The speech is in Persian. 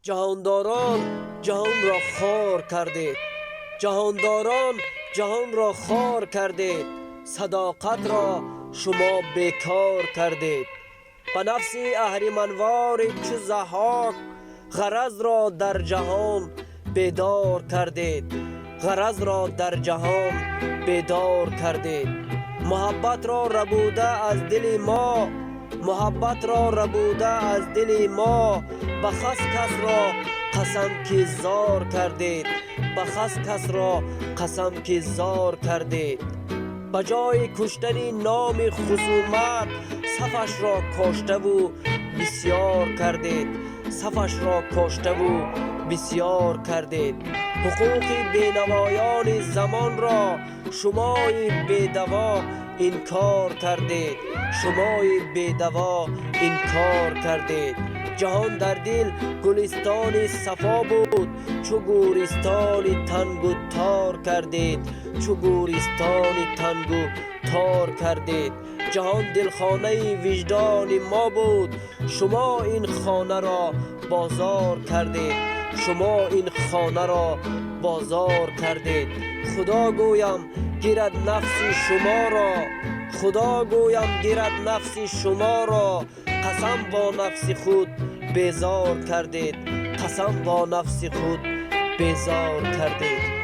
جهانداران جهان را خوار کردید، جهانداران جهان را خوار کردید، صداقت را شما بیکار کردید. به نفس اهریمنوار چو ضحاک غرض را در جهان بیدار کردید، غرض را در جهان بیدار کردید. محبت را ربوده از دل ما، محبت را ربوده از دل ما، بخس کس را قسم که زار کردید، بخس کس را قسم که زار کردید. بجای کشتن نام خصومت صفش را کاشته و بسیار کردید، صفش را کاشته و بسیار کردید. حقوق بینوایان زمان را شمای بیدوا انکار کردید، شمای بیدوا انکار کردید. جهان در دل گلستان صفا بود، چو گورستان تنگ و تار کردید، چو گورستان تنگ و تار کردید. جهان دلخانه وجدان ما بود، شما این خانه را بازار کردید، شما این خانه را بازار کردید. خدا گویم گیرد نفس شما را، خدا گویم گیرد نفس شما را، قسم با نفس خود بیزار کردید، قسم با نفس خود بیزار کردید.